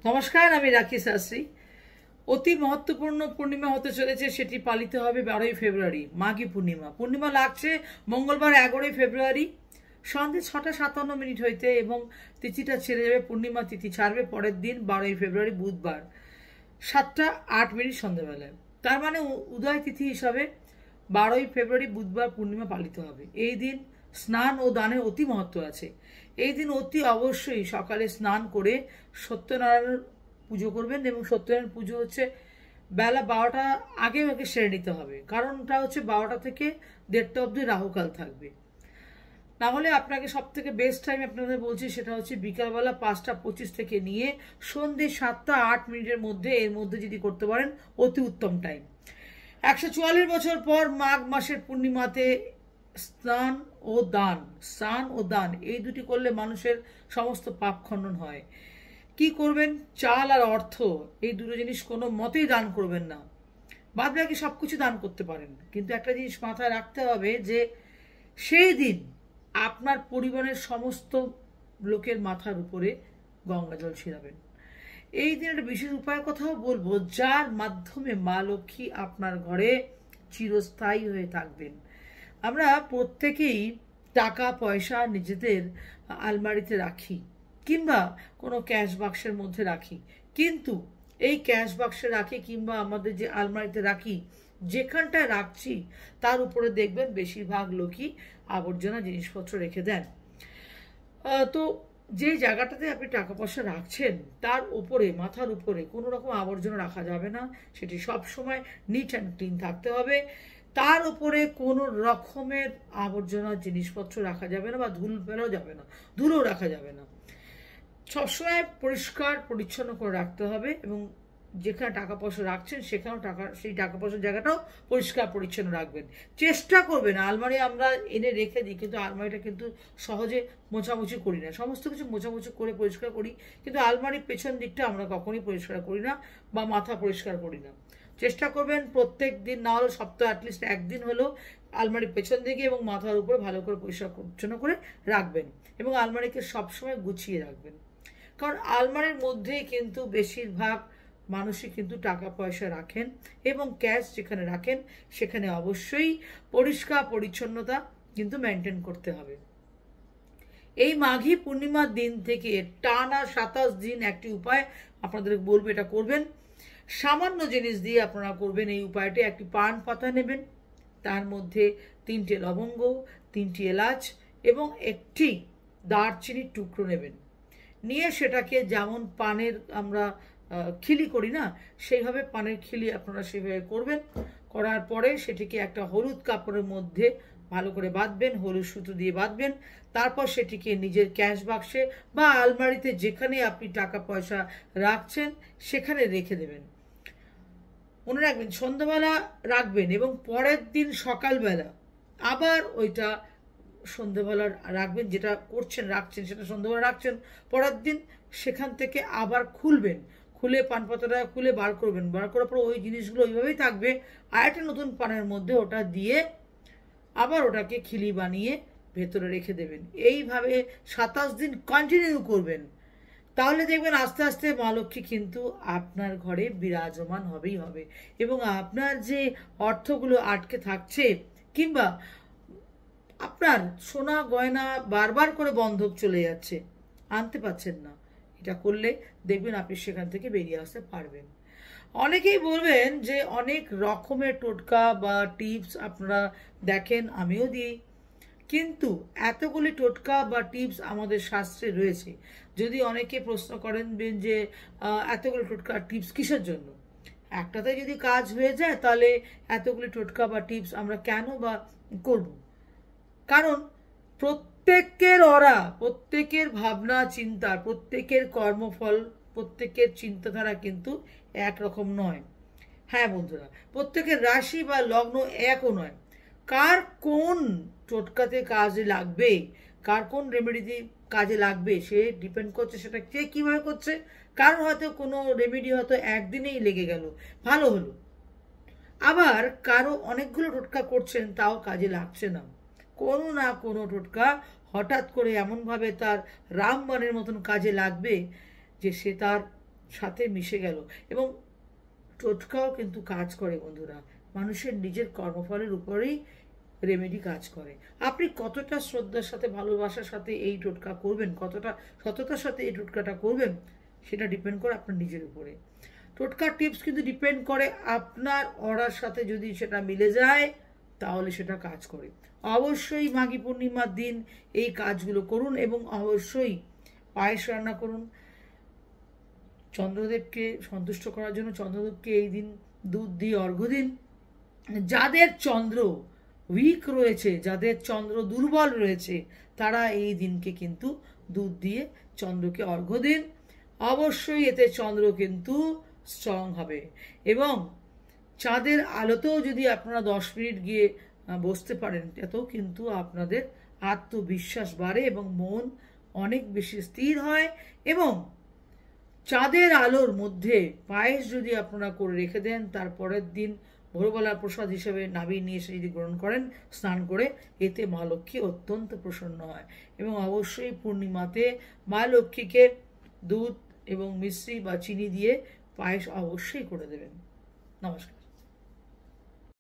নমস্কার, আমি রাখি শাস্ত্রী। অতি মহত্বপূর্ণ পূর্ণিমা হতে চলেছে, সেটি পালিত হবে 12ই ফেব্রুয়ারি, মাঘী পূর্ণিমা। পূর্ণিমা লাগছে মঙ্গলবার 11ই ফেব্রুয়ারি সন্ধ্যে 6:57 হইতে, এবং তিথিটা ছেড়ে যাবে, পূর্ণিমা তিথি ছাড়বে পরের দিন 12ই ফেব্রুয়ারি বুধবার 7:08 সন্ধ্যাবেলায়। তার মানে উদয় তিথি হিসাবে 12ই ফেব্রুয়ারি বুধবার পূর্ণিমা পালিত হবে। এই দিন স্নান ও দানের অতি মহত্ব আছে। এই দিন অতি অবশ্যই সকালে স্নান করে সত্যনারায়ণের পুজো করবেন, এবং সত্যনারায়ণ পুজো হচ্ছে বেলা 12টা আগে সেরে নিতে হবে। কারণটা হচ্ছে 12টা থেকে 1:30 অবধি রাহুকাল থাকবে। না হলে আপনাকে সব থেকে বেস্ট টাইম আপনাদের বলছি, সেটা হচ্ছে বিকালবেলা 5:25 থেকে নিয়ে সন্ধ্যে 7:08 মধ্যে, এর মধ্যে যদি করতে পারেন অতি উত্তম টাইম। 144 বছর পর মাঘ মাসের পূর্ণিমাতে স্নান ও দান এই দুটি করলে মানুষের সমস্ত পাপ খণ্ডন হয়। কি করবেন? চাল আর অর্থ, এই দুটো জিনিস কোনো মতেই দান করবেন না। বাদ বাকি সবকিছু দান করতে পারেন, কিন্তু একটা জিনিস মাথায় রাখতে হবে যে সেই দিন আপনার পরিবারের সমস্ত লোকের মাথার উপরে গঙ্গা জল ছিটাবেন। এই দিন একটা বিশেষ উপায়ের কথাও বলবো, যার মাধ্যমে মা লক্ষ্মী আপনার ঘরে চিরস্থায়ী হয়ে থাকবেন। আমরা প্রত্যেকেই টাকা পয়সা নিজেদের আলমারিতে রাখি, কিংবা কোনো ক্যাশ বাক্সের মধ্যে রাখি, কিন্তু এই ক্যাশ বাক্সে রাখি কিংবা আমাদের যে আলমারিতে রাখি, যেখানটায় রাখছি তার উপরে দেখবেন বেশিরভাগ লোকই আবর্জনা জিনিসপত্র রেখে দেন। তো যে জায়গাটাতে আপনি টাকা পয়সা রাখছেন তার উপরে, মাথার উপরে কোনো রকম আবর্জনা রাখা যাবে না। সেটি সব সময় নিট অ্যান্ড ক্লিন থাকতে হবে। তার উপরে কোনো রকমের আবর্জনা জিনিসপত্র রাখা যাবে না, বা ধুল ফেলাও যাবে না, ধুলো রাখা যাবে না। সবসময় পরিষ্কার পরিচ্ছন্ন করে রাখতে হবে, এবং যেখানে টাকা পয়সা রাখছেন সেখানেও সেই টাকা পয়সার জায়গাটাও পরিষ্কার পরিচ্ছন্ন রাখবেন। চেষ্টা করবেন, আলমারি আমরা এনে রেখে দিই, কিন্তু আলমারিটা কিন্তু সহজে মোছামুছি করি না। সমস্ত কিছু মোছামুছি করে পরিষ্কার করি, কিন্তু আলমারির পেছন দিকটা আমরা কখনোই পরিষ্কার করি না, বা মাথা পরিষ্কার করি না। চেষ্টা করবেন প্রত্যেক দিন, না হলেও সপ্তাহে অ্যাটলিস্ট একদিন হলেও আলমারির পেছন দিকে এবং মাথার উপরে ভালো করে পরিষ্কার পরিচ্ছন্ন করে রাখবেন, এবং আলমারিকে সবসময় গুছিয়ে রাখবেন। কারণ আলমারির মধ্যেই কিন্তু বেশিরভাগ মানুষই কিন্তু টাকা পয়সা রাখেন, এবং ক্যাশ যেখানে রাখেন সেখানে অবশ্যই পরিষ্কার পরিচ্ছন্নতা কিন্তু মেনটেন করতে হবে। এই মাঘী পূর্ণিমার দিন থেকে টানা 27 দিন একটি উপায় আপনাদের বলবো, এটা করবেন। সামান্য জিনিস দিয়ে আপনারা করবেন এই উপায়টি। একটি পান পাতা নেবেন, তার মধ্যে 3টে লবঙ্গ, 3টি এলাচ এবং একটি দারচিনির টুকরো নেবেন। নিয়ে সেটাকে যেমন পানের আমরা খিলি করি না, সেইভাবে পানের খিলি আপনারা সেভাবে করবেন। করার পরে সেটিকে একটা হলুদ কাপড়ের মধ্যে ভালো করে বাঁধবেন, হলুদ সুতো দিয়ে বাঁধবেন। তারপর সেটিকে নিজের ক্যাশ বাক্সে বা আলমারিতে যেখানে আপনি টাকা পয়সা রাখছেন সেখানে রেখে দেবেন। মনে রাখবেন সন্ধ্যাবেলা রাখবেন, এবং পরের দিন সকালবেলা আবার ওইটা সন্ধ্যাবেলা রাখবেন। যেটা করছেন রাখছেন সেটা সন্ধ্যাবেলা রাখছেন, পরের দিন সেখান থেকে আবার খুলবেন, খুলে পান পাতাটা খুলে বার করবেন। বার করার পর ওই জিনিসগুলো ওইভাবেই থাকবে, আর একটা নতুন পানের মধ্যে ওটা দিয়ে আবার ওটাকে খিলি বানিয়ে ভেতরে রেখে দেবেন। এইভাবে 27 দিন কন্টিনিউ করবেন। তাহলে দেখবেন আস্তে আস্তে মা লক্ষ্মী কিন্তু আপনার ঘরে বিরাজমান হবেই হবে, এবং আপনার যে অর্থগুলো আটকে থাকছে, কিংবা আপনার সোনা গয়না বারবার করে বন্ধক চলে যাচ্ছে, আনতে পারছেন না, এটা করলে দেখবেন আপনি সেখান থেকে বেরিয়ে আসতে পারবেন। অনেকেই বলবেন যে অনেক রকমের টোটকা বা টিপস আপনারা দেখেন, আমিও দিই, কিন্তু এতগুলি টোটকা বা টিপস আমাদের শাস্ত্রে রয়েছে। যদি অনেকে প্রশ্ন করেন যে এতগুলি টোটকা টিপস কিসের জন্য, একটাতে যদি কাজ হয়ে যায় তাহলে এতগুলি টোটকা বা টিপস আমরা কেন বা করব? কারণ প্রত্যেকের ভাবনা চিন্তা, প্রত্যেকের কর্মফল, প্রত্যেকের চিন্তাধারা কিন্তু একরকম নয়। হ্যাঁ বন্ধুরা, প্রত্যেকের রাশি বা লগ্ন একও নয়। কার কোন টোটকাতে কাজে লাগবে, কার কোন রেমেডিতে কাজে লাগবে, সে ডিপেন্ড করছে সেটা কে কীভাবে করছে। কারণ হয়তো কোনো রেমেডি হয়তো একদিনেই লেগে গেল, ভালো হলো, আবার কারো অনেকগুলো টোটকা করছেন তাও কাজে লাগছে না। কোনো না কোনো টোটকা হঠাৎ করে এমনভাবে তার রামবাণের মতন কাজে লাগবে যে সে তার সাথে মিশে গেল। এবং টোটকাও কিন্তু কাজ করে বন্ধুরা, মানুষের নিজের কর্মফলের উপরেই রেমেডি কাজ করে। আপনি কতটা শ্রদ্ধার সাথে ভালোবাসার সাথে এই টোটকা করবেন, কতটা সততার সাথে এই টোটকাটা করবেন, সেটা ডিপেন্ড করে আপনার নিজের উপরে। টোটকার টিপস কিন্তু ডিপেন্ড করে আপনার অর্ডার সাথে, যদি সেটা মিলে যায় তাহলে সেটা কাজ করে। অবশ্যই মাঘী পূর্ণিমার দিন এই কাজগুলো করুন এবং অবশ্যই পায়েস রান্না করুন। চন্দ্রদেবকে সন্তুষ্ট করার জন্য চন্দ্রদেবকে এই দিন দুধ দিয়ে অর্ঘ্য দিন। যাদের চন্দ্র উইক রয়েছে, যাদের চন্দ্র দুর্বল রয়েছে, তারা এই দিনকে কিন্তু দুধ দিয়ে চন্দ্রকে অর্ঘ্য দিন। অবশ্যই এতে চন্দ্র কিন্তু স্ট্রং হবে। এবং চাঁদের আলোতেও যদি আপনারা 10 মিনিট গিয়ে বসতে পারেন, এতেও কিন্তু আপনাদের আত্মবিশ্বাস বাড়ে এবং মন অনেক বেশি স্থির হয়। এবং চাঁদের আলোর মধ্যে পায়েস যদি আপনারা করে রেখে দেন, তারপরের দিন ভোরবেলা প্রসাদ হিসেবে নাবিয়ে নিয়ে এসে যদি গ্রহণ করেন স্নান করে, এতে মা লক্ষ্মী অত্যন্ত প্রসন্ন হয়। এবং অবশ্যই পূর্ণিমাতে মা লক্ষ্মীকে দুধ এবং মিশ্রি বা চিনি দিয়ে পায়েস অবশ্যই করে দেবেন। নমস্কার।